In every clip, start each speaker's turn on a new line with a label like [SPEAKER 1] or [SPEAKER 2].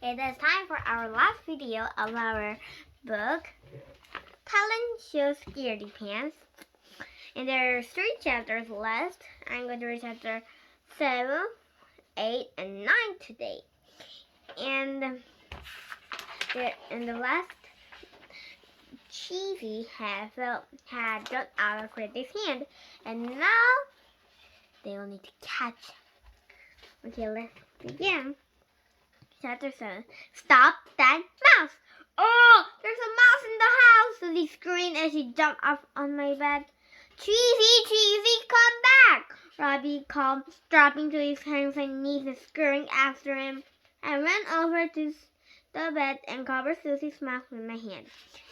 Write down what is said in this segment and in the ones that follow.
[SPEAKER 1] It is time for our last video of our book, Talent Shows Scaredy Pants. And there's 3 chapters left. I'm going to read chapter 7, 8, and 9 today. And the last Cheesy had got out of Freddy's hand, and now they will need to catch him. Okay, let's begin. Chapter 7. Stop that mouse! Oh, there's a mouse in the house! Susie screamed as she jumped up on my bed. Cheesy, come back! Robbie called, dropping to his hands and knees and scurrying after him. I ran over to the bed and covered Susie's mouth with my hand.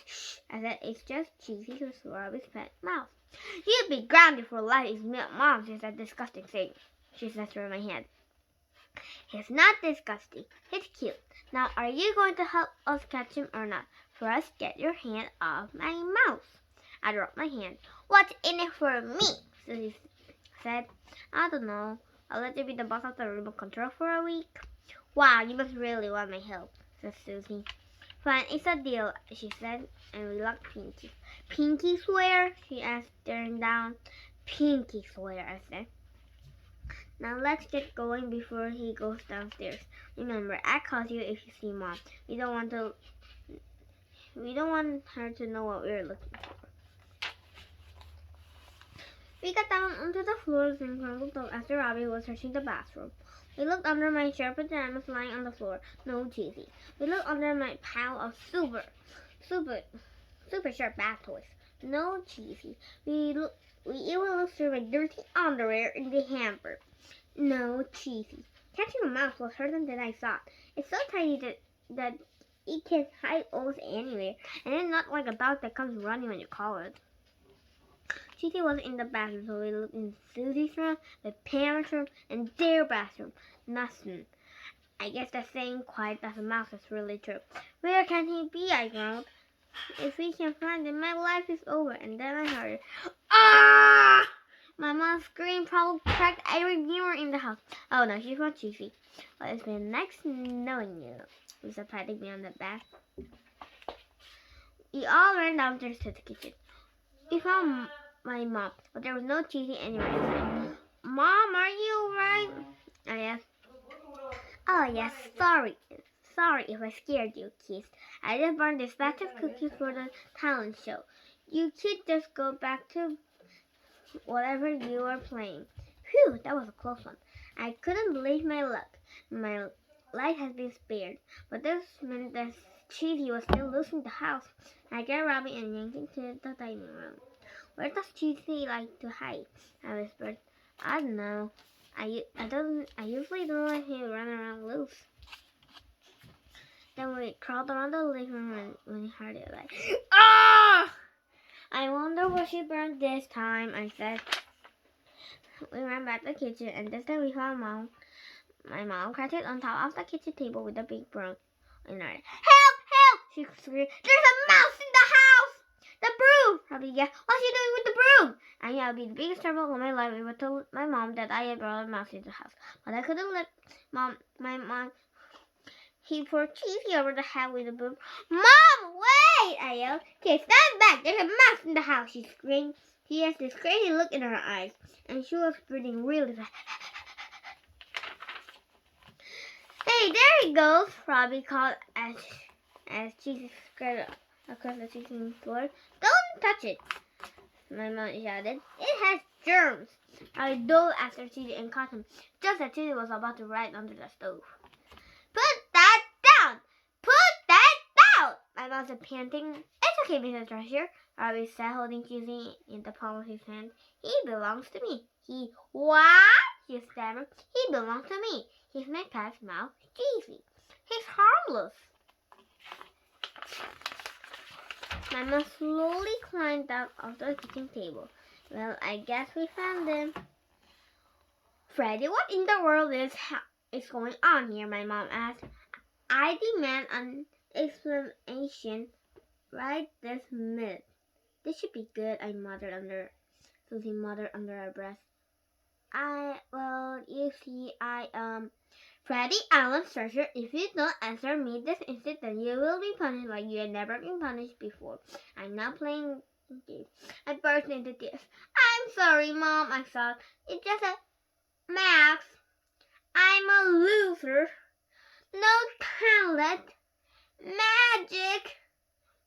[SPEAKER 1] Shh, I said, it's just Cheesy who's Robbie's pet mouse. You'd be grounded for life if Mom says that disgusting thing, she said through my hand. He's not disgusting. He's cute. Now, are you going to help us catch him or not? First, get your hand off my mouse. I dropped my hand. What's in it for me? Susie said. I don't know. I'll let you be the boss of the remote control for a week. Wow, you must really want my help, said Susie. Fine, it's a deal, she said, and we locked Pinky. Pinky swear? She asked, staring down. Pinky swear, I said. Now let's get going before he goes downstairs. Remember, act cautious if you see Mom. We don't want her to know what we're looking for. We got down onto the floor and crumbled up after Robbie was searching the bathroom. We looked under my sharp pajamas lying on the floor. No Cheesy. We looked under my pile of super sharp bath toys. No Cheesy. We even looked through my dirty underwear in the hamper. No Cheesy. Catching a mouse was harder than I thought. It's so tiny that it can hide almost anywhere, and it's not like a dog that comes running when you call it. Cheesy was in the bathroom, so we looked in Susie's room, the parents' room, and their bathroom. Nothing. I guess that saying quiet as a mouse is really true. Where can he be? I groaned. If we can find him, my life is over. And then I heard, ah! My mom screamed, probably cracked every mirror in the house. Oh no, she's not Cheesy. Well, it's been nice knowing you. Lisa patted me on the back. We all ran downstairs to the kitchen. We found my mom, but there was no Cheesy anywhere inside. Mom, are you alright? I asked. Oh yes, sorry if I scared you, kids. I just burned this batch of cookies for the talent show. You kids just go back to whatever you were playing. Phew, that was a close one. I couldn't believe my luck. My life has been spared, but this meant that Cheesy was still losing the house. I got Robbie and yanked him to the dining room. Where does Cheesy like to hide? I whispered. I don't know. I usually don't let him run around loose. Then we crawled around the living room when he heard it like, ah! I wonder what she burned this time, I said. We ran back to the kitchen, and this time we found Mom. My mom crouched on top of the kitchen table with a big broom in her hand. Help! She screamed. There's a mouse in the house! The broom! Robbie yelled. What's she doing with the broom? I knew it would be the biggest trouble of my life if I told my mom that I had brought a mouse into the house. But I couldn't let my mom hit poor Cheesy over the head with the broom. Mom, wait! I yelled. Okay, stand back. There's a mouse in the house, she screamed. She has this crazy look in her eyes, and she was breathing really fast. Hey, there he goes, Robbie called as Cheesy scurried across the kitchen floor. Don't touch it, my mom shouted. It has germs. I dove after Cheesy and caught him just as Cheesy was about to ride under the stove. Put that down! Put that down! My mom said, panting. It's okay, Mrs. Treasure, Robbie said, holding Cheesy in the palm of his hand. He belongs to me. What? She stammered. He belongs to me. He's my pet's mouse, Cheesy. He's harmless. My mom slowly climbed out of the kitchen table. Well, I guess we found him. Freddy, what in the world is going on here? My mom asked. I demand an explanation right this minute. This should be good, Susie muttered under her breath. You see, Freddy, Alan, Treasure, if you don't answer me this instant, then you will be punished like you have never been punished before. I'm not playing games. I burst into tears. I'm sorry, Mom, I thought. It's just a Max. I'm a loser. No talent. Magic.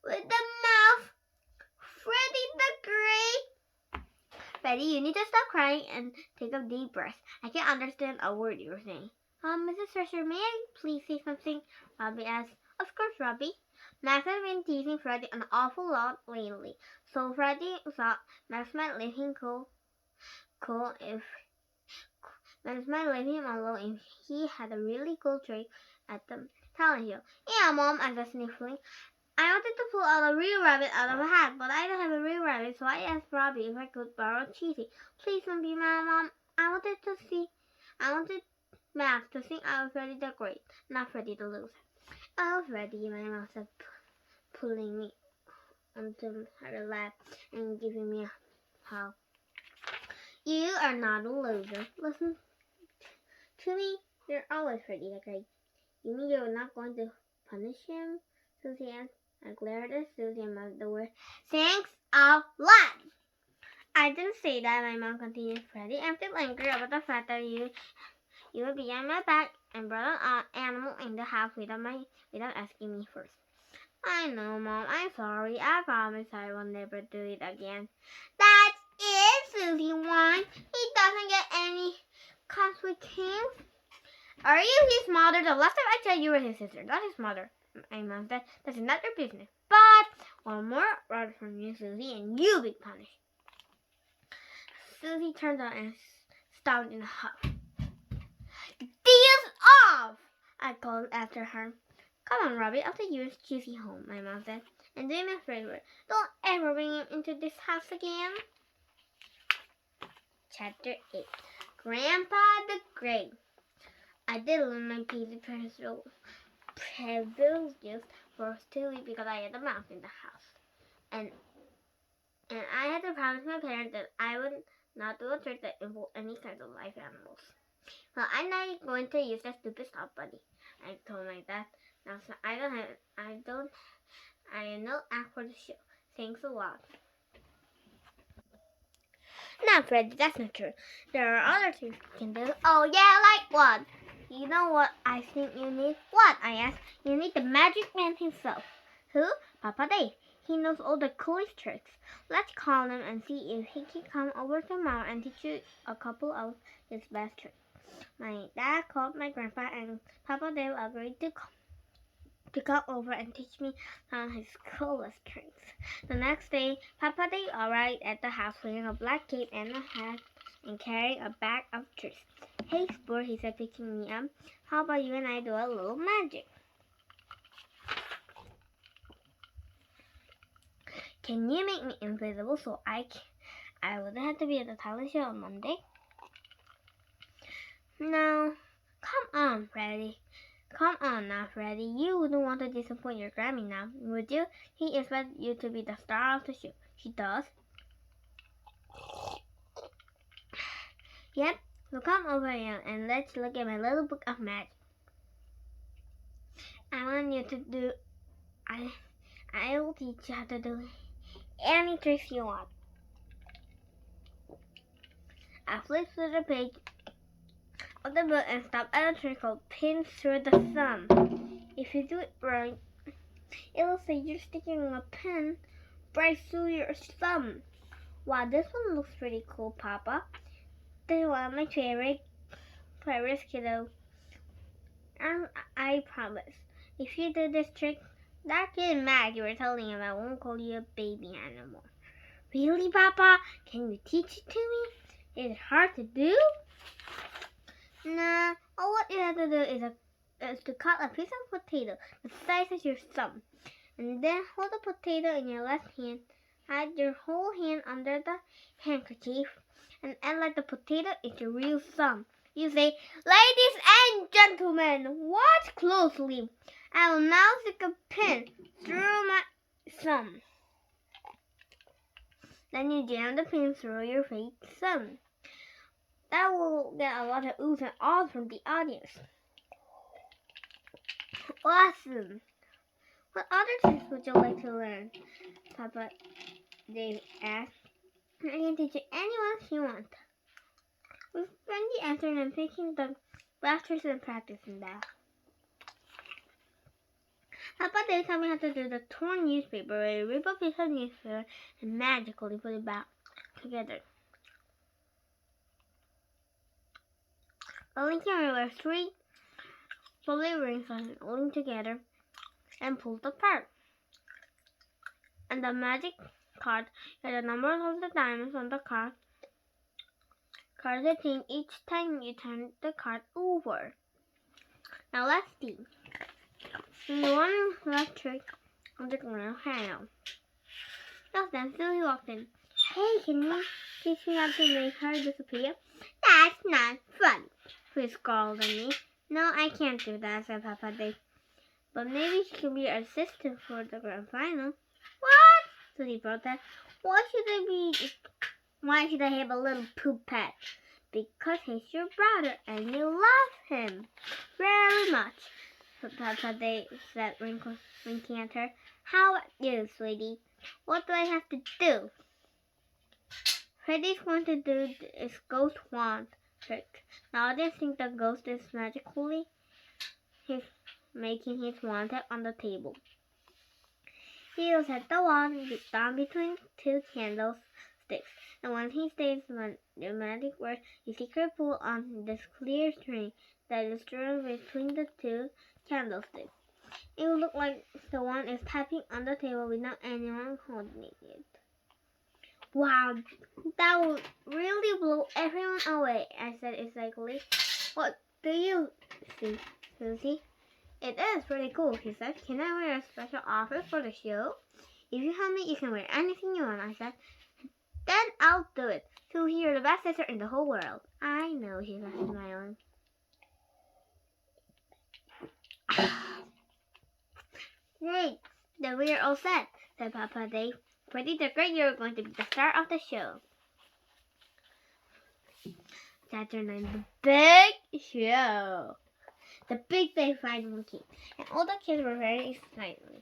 [SPEAKER 1] With the mouth. Freddy the Great. Freddy, you need to stop crying and take a deep breath. I can't understand a word you're saying. Mrs. Treasure, may I please say something? Robbie asked. Of course, Robbie. Max has been teasing Freddy an awful lot lately, so Freddy thought Max might leave him alone if he had a really cool trick at the talent show. Yeah, Mom, I was sniffling. I wanted to pull out a real rabbit out of a hat, but I don't have a real rabbit, so I asked Robbie if I could borrow Cheesy. Please don't be mad, Mom. I wanted Max to think I was Freddy the Great, not Freddy the Loser. Oh, Freddy, my mom said, pulling me onto her lap and giving me a hug. You are not a loser. Listen to me. You're always Freddy the Great. You mean you're not going to punish him? Susie asked. I glared at Susie and mouthed the word, thanks a lot. I didn't say that, my mom continued. Freddy, I'm still angry about the fact that you were behind my back and brought an animal in the house without asking me first. I know, Mom. I'm sorry. I promise I will never do it again. That's it, Susie whined. He doesn't get any consequences. Are you his mother? The last time I said you were his sister, not his mother. My mom said, that's not your business. But one more word from you, Susie, and you'll be punished. Susie turned on and stopped in a huff. Deal's off! I called after her. Come on, Robbie, I'll take you and Cheesy home, my mom said. And do me a favor, don't ever bring him into this house again. Chapter 8. Grandpa the Great. I did learn my piece of privileges for Stewie because I had a mouse in the house. And I had to promise my parents that I would not do a trick that involved any kind of live animals. Well, I'm not going to use that stupid stop buddy, I told my dad. Now, so I am no act for the show. Thanks a lot. Now, Freddy, that's not true. There are other things you can do. Oh, yeah, like what? You know what I think you need? What? I asked. You need the magic man himself. Who? Papa Dave. He knows all the coolest tricks. Let's call him and see if he can come over tomorrow and teach you a couple of his best tricks. My dad called my grandpa and Papa Dave agreed to come over and teach me some of his coolest tricks. The next day, Papa Dave arrived at the house wearing a black cape and a hat and carrying a bag of tricks. Hey, Sport, he said, picking me up. How about you and I do a little magic? Can you make me invisible so I wouldn't have to be at the talent show on Monday? No. Come on, Freddy. Come on now, Freddy. You wouldn't want to disappoint your Grammy now, would you? He expects you to be the star of the show. He does. Yep. So come over here and let's look at my little book of magic. I want you to do. I will teach you how to do any tricks you want. I flipped through the page of the book and stopped at a trick called pin through the thumb. If you do it right, it will say you're sticking a pin right through your thumb. Wow, this one looks pretty cool, Papa. This is one of my favorites, kiddo. And I promise, if you do this trick, that kid Mac you were telling him I won't call you a baby anymore. Really, Papa? Can you teach it to me? Is it hard to do? Nah, all what you have to do is to cut a piece of potato the size of your thumb. And then hold the potato in your left hand. Hide your whole hand under the handkerchief. And act like the potato is your real thumb. You say, ladies and gentlemen, watch closely. I will now stick a pin through my thumb. Then you jam the pin through your fake thumb. That will get a lot of oohs and ahs from the audience. Awesome! What other tricks would you like to learn? Papa Dave asked. I can teach you anyone you want. With Freddy answered and picking the blasters and practicing that. Papa Dave taught me how to do the torn newspaper where you rip a piece of newspaper and magically put it back together. A link camera where 3 pulley rings are linked together and pulled apart. And the magic card had the numbers of the diamonds on the card. Cards that change each time you turn the card over. Now let's see. In the one last trick on the ground handle. Just then Susie walked in. Hey, can you teach me how to make her disappear? That's not fun, she scolded at me. No, I can't do that, said Papa Dave. But maybe she can be our assistant for the grand final. What? Susie protested. Why should I have a little poop pet? Because he's your brother and you love him very much. But Papa Dave said, winking at her. How about you, sweetie? What do I have to do? Freddy's going to do this ghost wand trick. Now I just think the ghost is magically making his wand on the table. He will set the wand down between 2 candlesticks, and when he stays the magic words, a secret pull on this clear string that is drawn between the 2 candlesticks. It will look like the wand is tapping on the table without anyone holding it. Wow, that will really blow everyone away, I said excitedly. What do you think, Susie? It is pretty cool, he said. Can I wear a special outfit for the show? If you help me, you can wear anything you want, I said. Then I'll do it. Susie, you're the best sister in the whole world. I know, she said, smiling. Great, then we are all set, said Papa Dave. Freddy the Great, you're going to be the star of the show. Chapter 9, the big show. The big day finally came, and all the kids were very excited.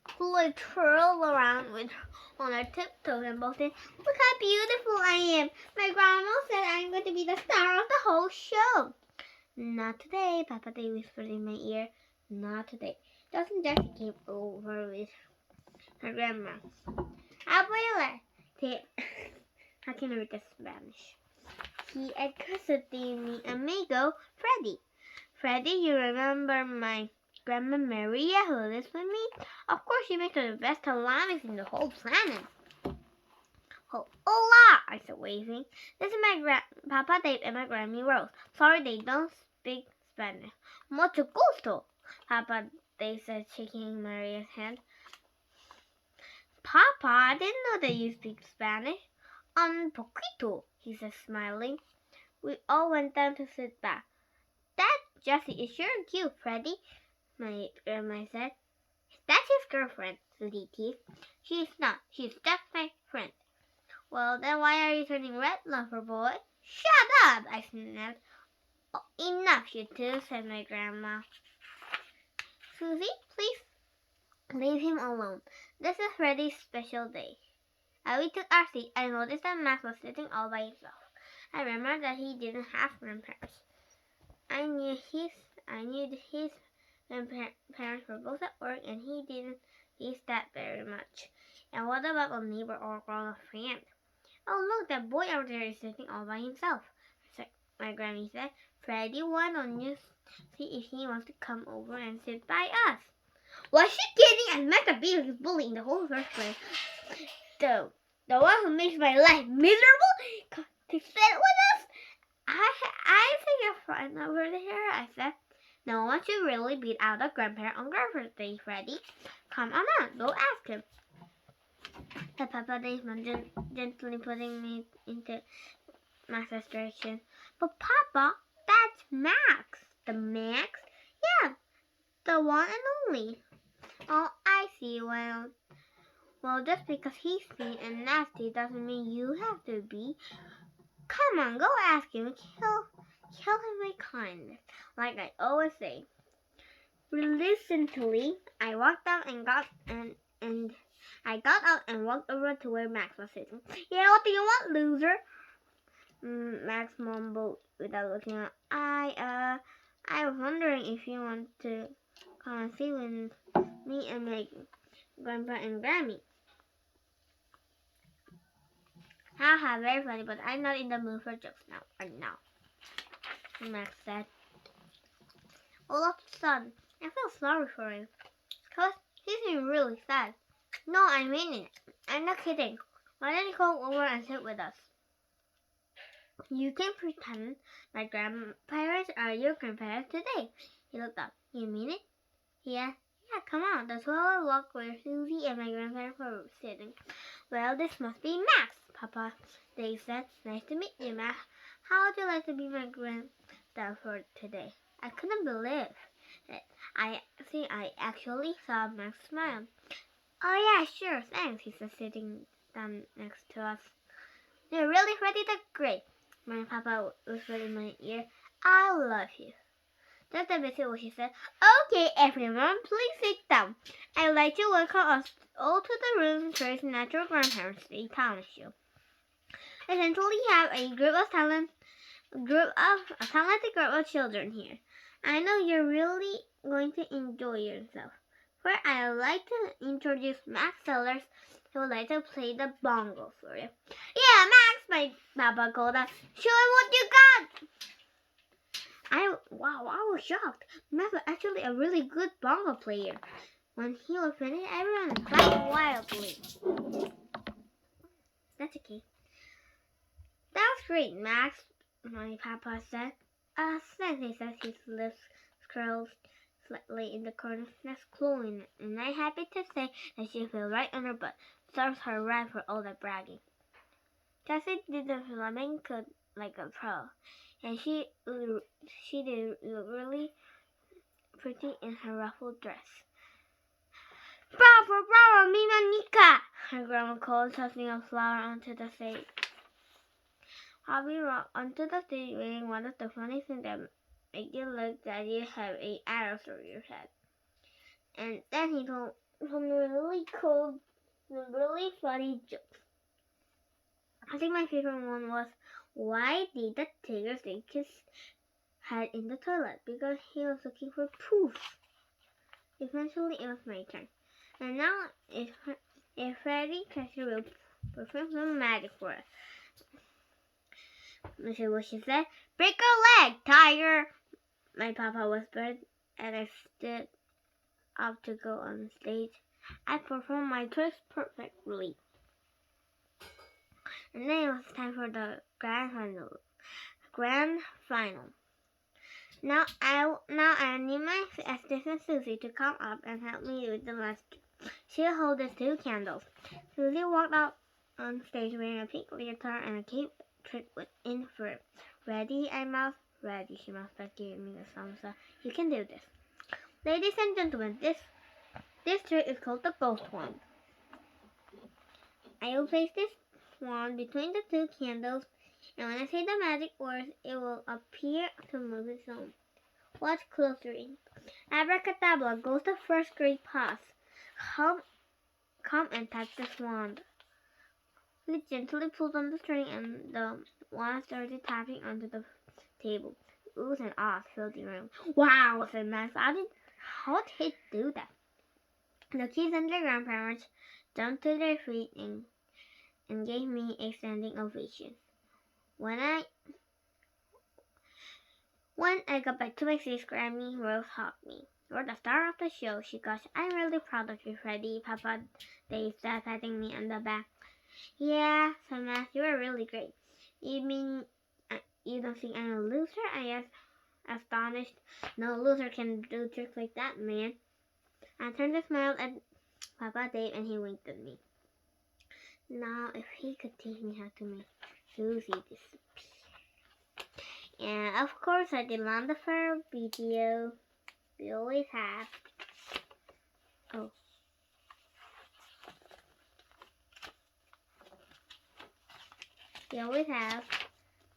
[SPEAKER 1] Chloe twirled around on her tiptoes and both said, "Look how beautiful I am! My grandma said I'm going to be the star of the whole show." Not today, Papa Dave whispered in my ear. Not today. Doesn't Jessie came over with her grandma? Abuela, how can I read the Spanish? He accosted mi amigo Freddy. Freddy, you remember my Grandma Maria who lives with me? Of course, she makes her the best salamis in the whole planet. Oh, hola, I said, waving. This is my Papa Dave and my Grammy Rose. Sorry, they don't speak Spanish. Mucho gusto, Papa Dave said, shaking Maria's hand. Papa, I didn't know that you speak Spanish. Un poquito, he said, smiling. We all went down to sit back. That Jessie is sure cute, Freddy, my grandma said. That's his girlfriend, Susie teased. She's not. She's just my friend. Well, then why are you turning red, lover boy? Shut up, I snapped. Oh, enough, you two, said my grandma. Susie, please leave him alone. This is Freddy's special day. As we took our seat, I noticed that Max was sitting all by himself. I remembered that he didn't have grandparents. I knew his grandparents were both at work, and he didn't miss that very much. And what about a neighbor or grown-up friend? Oh, look, that boy over there is sitting all by himself, my Grammy said. Freddy, why don't you see if he wants to come over and sit by us? Was she kidding? I met the biggest bully in the whole first place. The one who makes my life miserable to sit with us? I think you're fine over there, I said. No one should really beat out a grandparent on birthday, Freddy. Come on out, go ask him. Said Papa Dave, gently putting me into Max's direction. But Papa, that's Max. The Max? Yeah, the one and only. Oh, I see. Well, just because he's mean and nasty doesn't mean you have to be. Come on, go ask him. Kill him with kindness, like I always say. Reluctantly, I walked out and I got out and walked over to where Max was sitting. Yeah, what do you want, loser? Max mumbled without looking up. I was wondering if you want to come and see with me and my grandpa and Grammy. Haha, very funny, but I'm not in the mood for jokes right now, Max said. All of a sudden, I felt sorry for him, because he seemed really sad. No, I mean it. I'm not kidding. Why don't you come over and sit with us? You can pretend my grandparents are your grandparents today. He looked up. You mean it? Yeah, come on. The 12 walk where Susie and my grandparents were sitting. Well, this must be Max, Papa. They said, nice to meet you, Max. How would you like to be my granddad for today? I couldn't believe it. I actually saw Max smile. Oh yeah, sure, thanks, he said, sitting down next to us. You're really Freddy the Great. My papa whispered in my ear, I love you. Just a bit what she said. Okay, everyone, please sit down. I'd like to welcome us all to the room Trace's Natural Grandparents Day Talent Show. Essentially, we have a group of talented group of children here. I know you're really going to enjoy yourself. First, I'd like to introduce Max Sellers, who would like to play the bongos for you. Yeah, Max, my papa called out. Show him what you got! I was shocked. Max was actually a really good bongo player. When he was finished, everyone clapped wildly. That's okay. That was great, Max, my papa said. Thanks, he said, his lips curled slightly in the corner, next glowing, and I'm happy to say that she fell right on her butt. Serves her right for all that bragging. Cassie did the flamenco like a pro, and she did look really pretty in her ruffled dress. Bravo, mi manica! Her grandma called, tossing a flower onto the stage. Hobby rocked onto the stage wearing one of the funny things that make you look that you have an arrow through your head. And then he told some really cool, really funny jokes. I think my favorite one was, why did the tiger stick his head in the toilet? Because he was looking for poof. Eventually, it was my turn. And now, if Freddy Catcher will perform some magic for us. Mr. Wishy said, break your leg, tiger! My papa whispered, and I stood up to go on stage. I performed my tricks perfectly. And then it was time for the grand final. Now I need my assistant Susie to come up and help me with the last. She'll hold the 2 candles. Susie walked out on stage wearing a pink leotard and a cape trick within for ready, I mouthed. Ready, she mouthed back, giving me the thumbs up. You can do this. Ladies and gentlemen, this trick is called the ghost wand. I will place this wand between the 2 candles, and when I say the magic words, it will appear to move its own. Watch closely. Abracadabra goes the first grade pass. Come and tap this wand. He gently pulled on the string, and the wand started tapping onto the table. Oohs and ahs filled the room. Wow, said Max. How did he do that? The kids and their grandparents jumped to their feet and gave me a standing ovation. When I got back to my seat, Grammy Rose hugged me. You're the star of the show, she gushed. I'm really proud of you, Freddy, Papa. They said, patting me on the back. Yeah, said Max, you were really great. You mean you don't think I'm a loser? I asked, astonished. No loser can do tricks like that, man. I turned and smiled at Papa Dave, and he winked at me. Now, if he could teach me how to make Susie disappear. And of course, I did land the fur video. We always have. Oh. We always have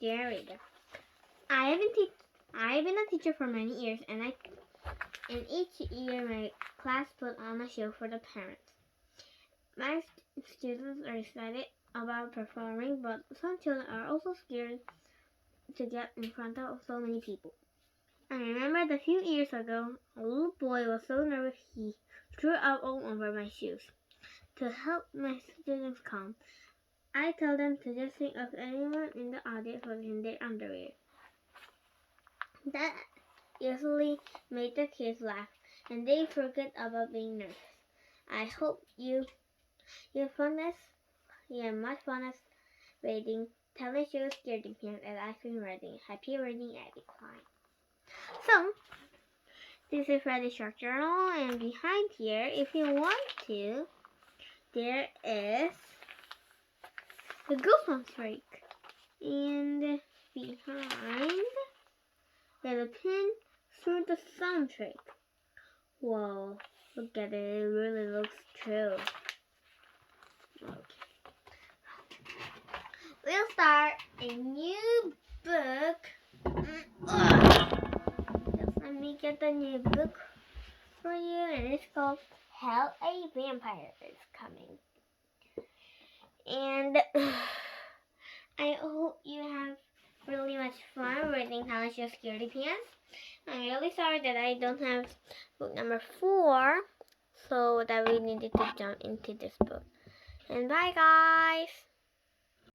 [SPEAKER 1] generator. I have been a teacher for many years, and And each year, my class put on a show for the parents. My students are excited about performing, but some children are also scared to get in front of so many people. I remember a few years ago, a little boy was so nervous he threw up all over my shoes. To help my students calm, I tell them to just think of anyone in the audience was in their underwear. That usually made the kids laugh, and they forget about being nervous. I hope you have much fun reading talent shows, scaredy pants, and ice cream reading. Happy reading, Abby Klein. So, this is Freddy's Shark Journal, and behind here, if you want to, there is the Goosebumps break. And behind, there's a pin through the soundtrack. Whoa, look at it, it really looks true. Okay. We'll start a new book. Just let me get the new book for you, and it's called How a Vampire is Coming. And I hope you have really much fun reading Talent Show Scaredy Pants. I'm really sorry that I don't have book number 4, so that we needed to jump into this book. And bye, guys!